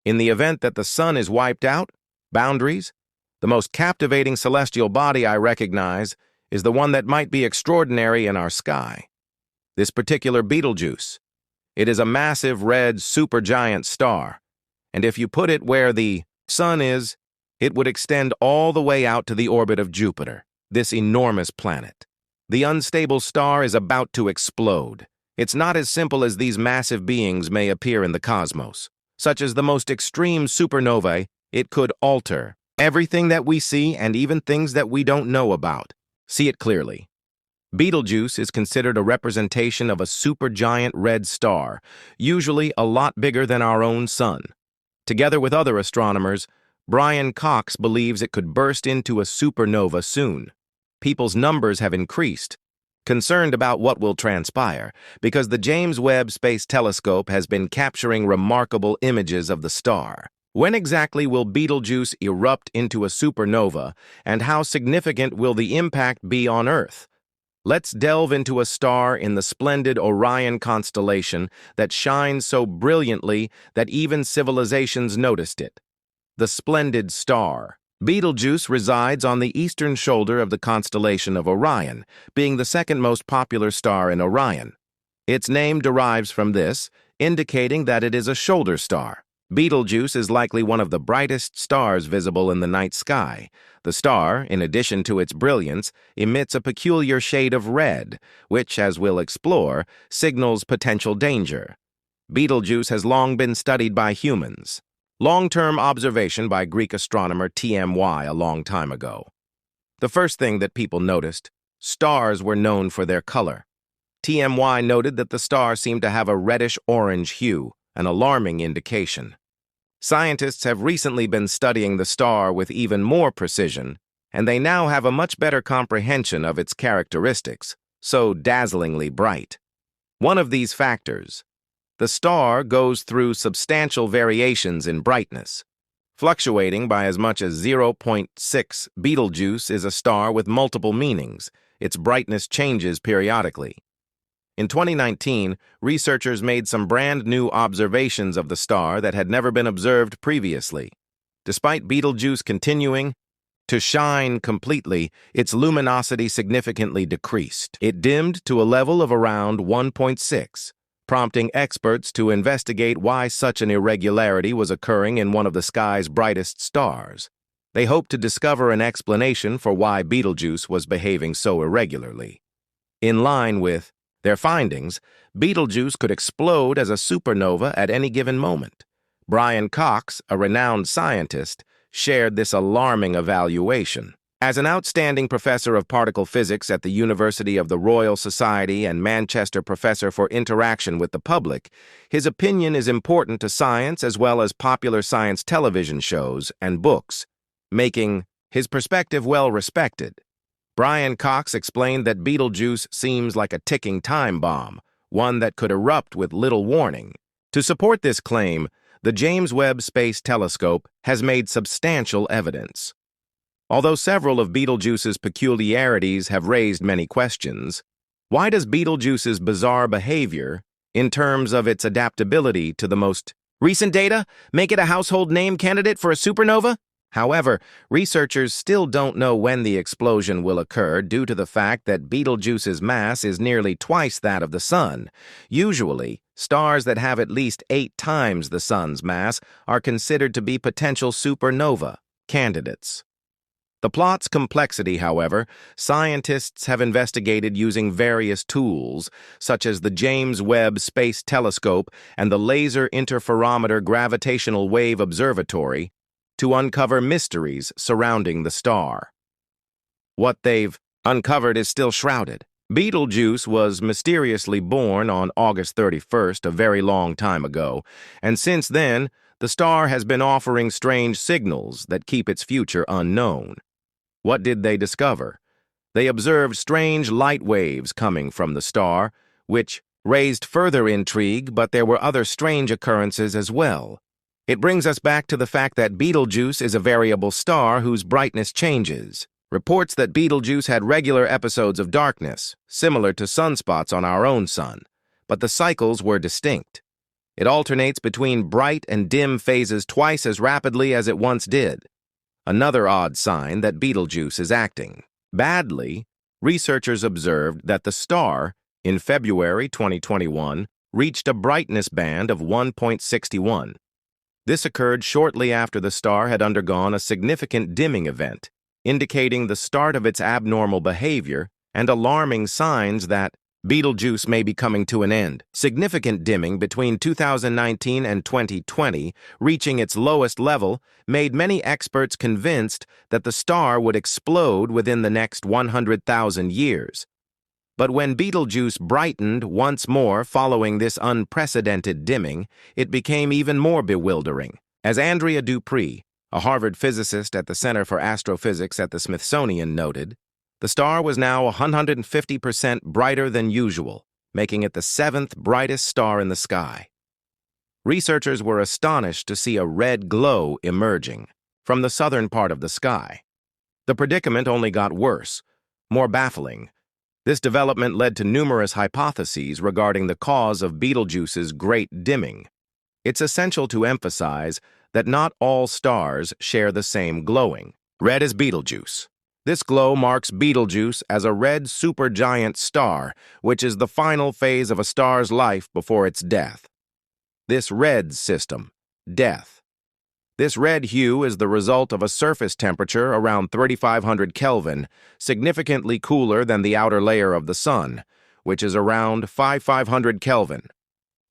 In the event that the sun is wiped out, boundaries, the most captivating celestial body I recognize is the one that might be extraordinary in our sky. This particular Betelgeuse. It is a massive red supergiant star, and if you put it where the sun is, it would extend all the way out to the orbit of Jupiter, this enormous planet. The unstable star is about to explode. It's not as simple as these massive beings may appear in the cosmos. Such as the most extreme supernovae, it could alter everything that we see and even things that we don't know about. See it clearly. Betelgeuse is considered a representation of a supergiant red star, usually a lot bigger than our own sun. Together with other astronomers, Brian Cox believes it could burst into a supernova soon. People's numbers have increased, concerned about what will transpire, because the James Webb Space Telescope has been capturing remarkable images of the star. When exactly will Betelgeuse erupt into a supernova, and how significant will the impact be on Earth? Let's delve into a star in the splendid Orion constellation that shines so brilliantly that even civilizations noticed it. The splendid star. Betelgeuse resides on the eastern shoulder of the constellation of Orion, being the second most popular star in Orion. Its name derives from this, indicating that it is a shoulder star. Betelgeuse is likely one of the brightest stars visible in the night sky. The star, in addition to its brilliance, emits a peculiar shade of red, which, as we'll explore, signals potential danger. Betelgeuse has long been studied by humans. Long-term observation by Greek astronomer TMY a long time ago. The first thing that people noticed, stars were known for their color. TMY noted that the star seemed to have a reddish-orange hue, an alarming indication. Scientists have recently been studying the star with even more precision, and they now have a much better comprehension of its characteristics, so dazzlingly bright. One of these factors, the star goes through substantial variations in brightness, fluctuating by as much as 0.6. Betelgeuse is a star with multiple meanings. Its brightness changes periodically. In 2019, researchers made some brand new observations of the star that had never been observed previously. Despite Betelgeuse continuing to shine completely, its luminosity significantly decreased. It dimmed to a level of around 1.6, prompting experts to investigate why such an irregularity was occurring in one of the sky's brightest stars. They hoped to discover an explanation for why Betelgeuse was behaving so irregularly. In line with their findings, Betelgeuse could explode as a supernova at any given moment. Brian Cox, a renowned scientist, shared this alarming evaluation. As an outstanding professor of particle physics at the University of the Royal Society and Manchester professor for interaction with the public, his opinion is important to science as well as popular science television shows and books, making his perspective well respected. Brian Cox explained that Betelgeuse seems like a ticking time bomb, one that could erupt with little warning. To support this claim, the James Webb Space Telescope has made substantial evidence. Although several of Betelgeuse's peculiarities have raised many questions, why does Betelgeuse's bizarre behavior, in terms of its adaptability to the most recent data, make it a household name candidate for a supernova? However, researchers still don't know when the explosion will occur due to the fact that Betelgeuse's mass is nearly twice that of the Sun. Usually, stars that have at least 8 times the Sun's mass are considered to be potential supernova candidates. The plot's complexity, however, scientists have investigated using various tools, such as the James Webb Space Telescope and the Laser Interferometer Gravitational Wave Observatory, to uncover mysteries surrounding the star. What they've uncovered is still shrouded. Betelgeuse was mysteriously born on August 31st, a very long time ago, and since then, the star has been offering strange signals that keep its future unknown. What did they discover? They observed strange light waves coming from the star, which raised further intrigue, but there were other strange occurrences as well. It brings us back to the fact that Betelgeuse is a variable star whose brightness changes. Reports that Betelgeuse had regular episodes of darkness, similar to sunspots on our own sun, but the cycles were distinct. It alternates between bright and dim phases twice as rapidly as it once did. Another odd sign that Betelgeuse is acting badly. Researchers observed that the star, in February 2021, reached a brightness band of 1.61. This occurred shortly after the star had undergone a significant dimming event, indicating the start of its abnormal behavior and alarming signs that Betelgeuse may be coming to an end. Significant dimming between 2019 and 2020, reaching its lowest level, made many experts convinced that the star would explode within the next 100,000 years. But when Betelgeuse brightened once more following this unprecedented dimming, it became even more bewildering. As Andrea Dupree, a Harvard physicist at the Center for Astrophysics at the Smithsonian, noted, the star was now 150% brighter than usual, making it the seventh brightest star in the sky. Researchers were astonished to see a red glow emerging from the southern part of the sky. The predicament only got worse, more baffling. This development led to numerous hypotheses regarding the cause of Betelgeuse's great dimming. It's essential to emphasize that not all stars share the same glowing. Red is Betelgeuse. This glow marks Betelgeuse as a red supergiant star, which is the final phase of a star's life before its death. This red system, death. This red hue is the result of a surface temperature around 3,500 Kelvin, significantly cooler than the outer layer of the Sun, which is around 5,500 Kelvin.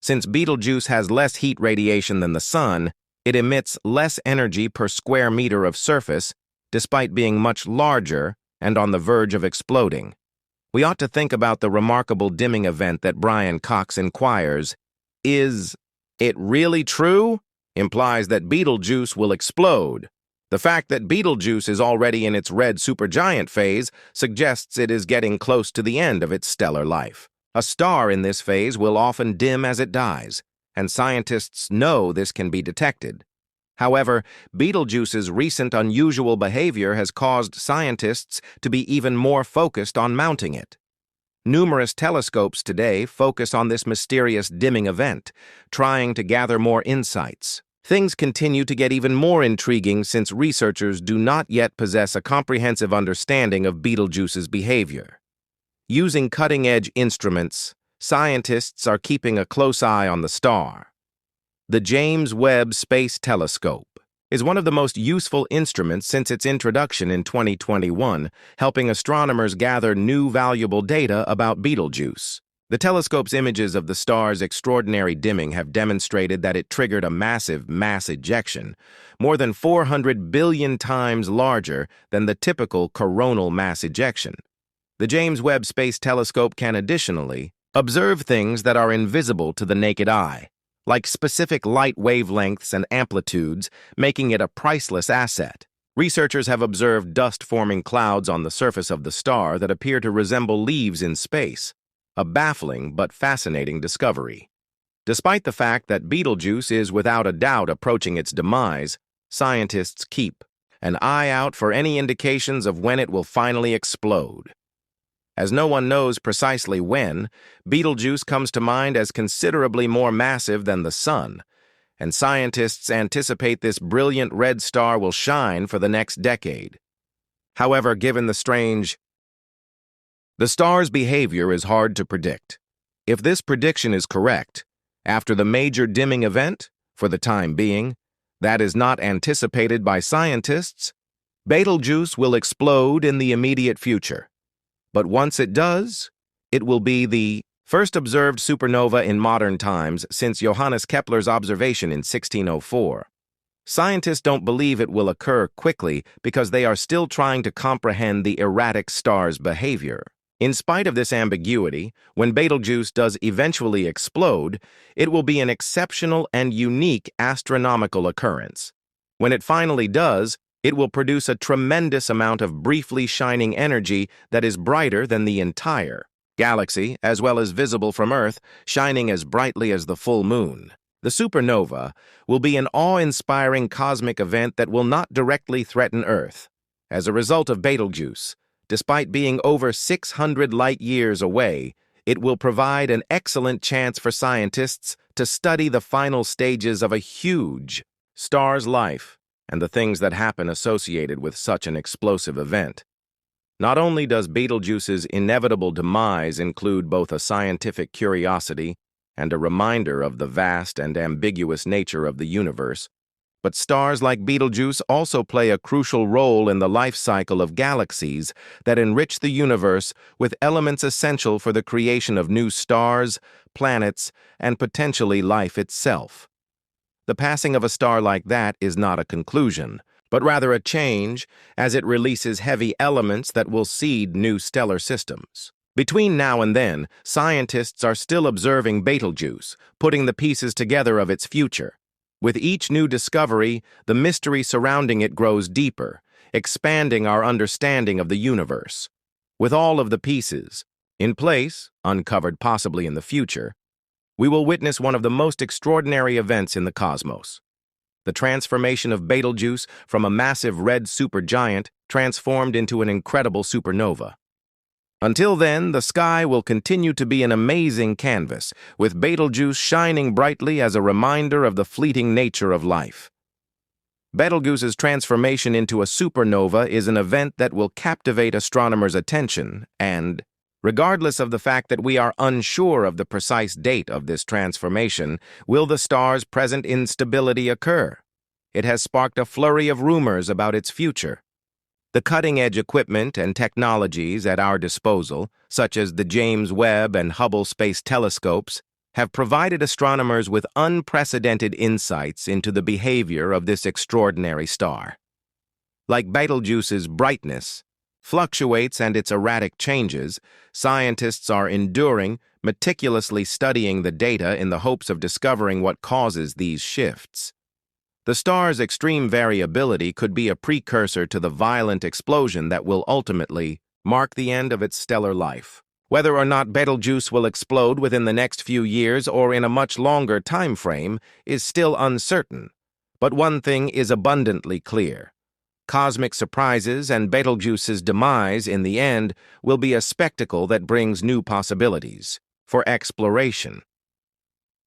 Since Betelgeuse has less heat radiation than the Sun, it emits less energy per square meter of surface, despite being much larger and on the verge of exploding. We ought to think about the remarkable dimming event that Brian Cox inquires, is it really true? Implies that Betelgeuse will explode. The fact that Betelgeuse is already in its red supergiant phase suggests it is getting close to the end of its stellar life. A star in this phase will often dim as it dies, and scientists know this can be detected. However, Betelgeuse's recent unusual behavior has caused scientists to be even more focused on mounting it. Numerous telescopes today focus on this mysterious dimming event, trying to gather more insights. Things continue to get even more intriguing since researchers do not yet possess a comprehensive understanding of Betelgeuse's behavior. Using cutting-edge instruments, scientists are keeping a close eye on the star. The James Webb Space Telescope is one of the most useful instruments since its introduction in 2021, helping astronomers gather new valuable data about Betelgeuse. The telescope's images of the star's extraordinary dimming have demonstrated that it triggered a massive mass ejection, more than 400 billion times larger than the typical coronal mass ejection. The James Webb Space Telescope can additionally observe things that are invisible to the naked eye, like specific light wavelengths and amplitudes, making it a priceless asset. Researchers have observed dust-forming clouds on the surface of the star that appear to resemble leaves in space, a baffling but fascinating discovery. Despite the fact that Betelgeuse is without a doubt approaching its demise, scientists keep an eye out for any indications of when it will finally explode. As no one knows precisely when, Betelgeuse comes to mind as considerably more massive than the Sun, and scientists anticipate this brilliant red star will shine for the next decade. However, given the star's behavior is hard to predict. If this prediction is correct, after the major dimming event, for the time being, that is not anticipated by scientists, Betelgeuse will explode in the immediate future. But once it does, it will be the first observed supernova in modern times since Johannes Kepler's observation in 1604. Scientists don't believe it will occur quickly because they are still trying to comprehend the erratic star's behavior. In spite of this ambiguity, when Betelgeuse does eventually explode, it will be an exceptional and unique astronomical occurrence. When it finally does, it will produce a tremendous amount of briefly shining energy that is brighter than the entire galaxy, as well as visible from Earth, shining as brightly as the full moon. The supernova will be an awe-inspiring cosmic event that will not directly threaten Earth. As a result of Betelgeuse, despite being over 600 light-years away, it will provide an excellent chance for scientists to study the final stages of a huge star's life and the things that happen associated with such an explosive event. Not only does Betelgeuse's inevitable demise include both a scientific curiosity and a reminder of the vast and ambiguous nature of the universe, but stars like Betelgeuse also play a crucial role in the life cycle of galaxies that enrich the universe with elements essential for the creation of new stars, planets, and potentially life itself. The passing of a star like that is not a conclusion, but rather a change as it releases heavy elements that will seed new stellar systems. Between now and then, scientists are still observing Betelgeuse, putting the pieces together of its future. With each new discovery, the mystery surrounding it grows deeper, expanding our understanding of the universe. With all of the pieces in place, uncovered possibly in the future, we will witness one of the most extraordinary events in the cosmos. The transformation of Betelgeuse from a massive red supergiant transformed into an incredible supernova. Until then, the sky will continue to be an amazing canvas, with Betelgeuse shining brightly as a reminder of the fleeting nature of life. Betelgeuse's transformation into a supernova is an event that will captivate astronomers' attention and, regardless of the fact that we are unsure of the precise date of this transformation, will the star's present instability occur? It has sparked a flurry of rumors about its future. The cutting-edge equipment and technologies at our disposal, such as the James Webb and Hubble Space Telescopes, have provided astronomers with unprecedented insights into the behavior of this extraordinary star. Like Betelgeuse's brightness fluctuates and its erratic changes, scientists are meticulously studying the data in the hopes of discovering what causes these shifts. The star's extreme variability could be a precursor to the violent explosion that will ultimately mark the end of its stellar life. Whether or not Betelgeuse will explode within the next few years or in a much longer time frame is still uncertain, but one thing is abundantly clear. Cosmic surprises and Betelgeuse's demise in the end will be a spectacle that brings new possibilities for exploration.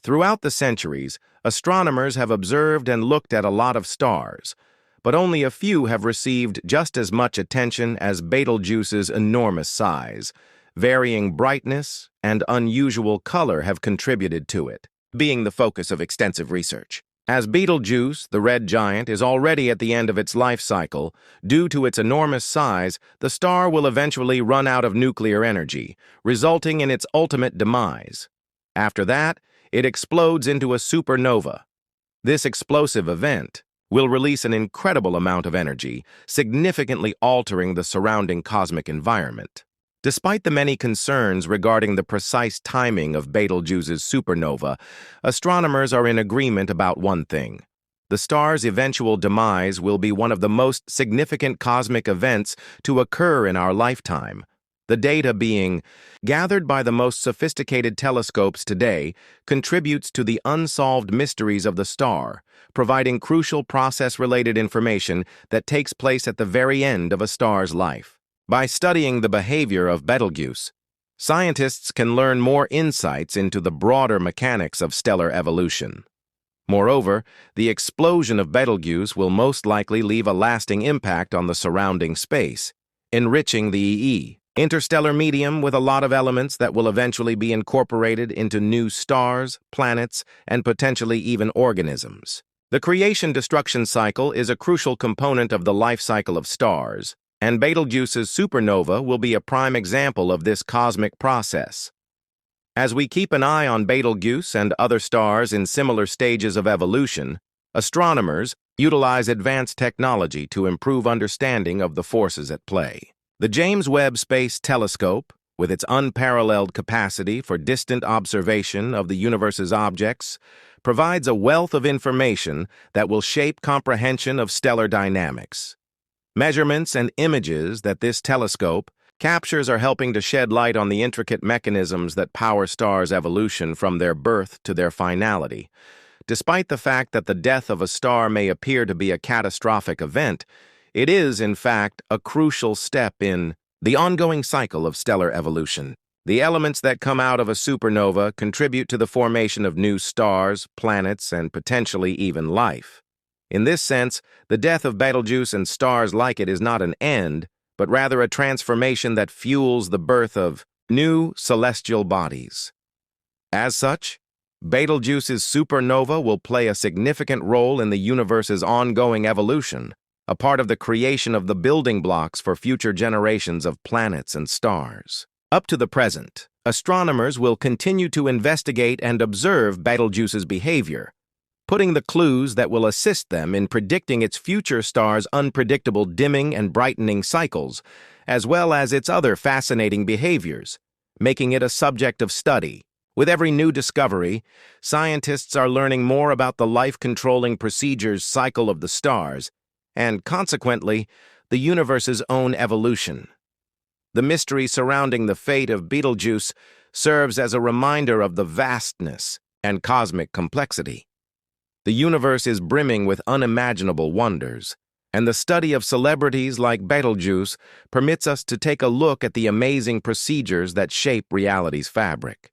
Throughout the centuries, astronomers have observed and looked at a lot of stars, but only a few have received just as much attention as Betelgeuse's enormous size. Varying brightness and unusual color have contributed to it, being the focus of extensive research. As Betelgeuse, the red giant, is already at the end of its life cycle, due to its enormous size, the star will eventually run out of nuclear energy, resulting in its ultimate demise. After that, it explodes into a supernova. This explosive event will release an incredible amount of energy, significantly altering the surrounding cosmic environment. Despite the many concerns regarding the precise timing of Betelgeuse's supernova, astronomers are in agreement about one thing. The star's eventual demise will be one of the most significant cosmic events to occur in our lifetime. The data being gathered by the most sophisticated telescopes today contributes to the unsolved mysteries of the star, providing crucial process-related information that takes place at the very end of a star's life. By studying the behavior of Betelgeuse, scientists can learn more insights into the broader mechanics of stellar evolution. Moreover, the explosion of Betelgeuse will most likely leave a lasting impact on the surrounding space, enriching the interstellar medium with a lot of elements that will eventually be incorporated into new stars, planets, and potentially even organisms. The creation-destruction cycle is a crucial component of the life cycle of stars, and Betelgeuse's supernova will be a prime example of this cosmic process. As we keep an eye on Betelgeuse and other stars in similar stages of evolution, astronomers utilize advanced technology to improve understanding of the forces at play. The James Webb Space Telescope, with its unparalleled capacity for distant observation of the universe's objects, provides a wealth of information that will shape comprehension of stellar dynamics. Measurements and images that this telescope captures are helping to shed light on the intricate mechanisms that power stars' evolution from their birth to their finality. Despite the fact that the death of a star may appear to be a catastrophic event, it is, in fact, a crucial step in the ongoing cycle of stellar evolution. The elements that come out of a supernova contribute to the formation of new stars, planets, and potentially even life. In this sense, the death of Betelgeuse and stars like it is not an end, but rather a transformation that fuels the birth of new celestial bodies. As such, Betelgeuse's supernova will play a significant role in the universe's ongoing evolution, a part of the creation of the building blocks for future generations of planets and stars. Up to the present, astronomers will continue to investigate and observe Betelgeuse's behavior, putting the clues that will assist them in predicting its future star's unpredictable dimming and brightening cycles, as well as its other fascinating behaviors, making it a subject of study. With every new discovery, scientists are learning more about the life-controlling procedures cycle of the stars, and consequently, the universe's own evolution. The mystery surrounding the fate of Betelgeuse serves as a reminder of the vastness and cosmic complexity. The universe is brimming with unimaginable wonders, and the study of celebrities like Betelgeuse permits us to take a look at the amazing procedures that shape reality's fabric.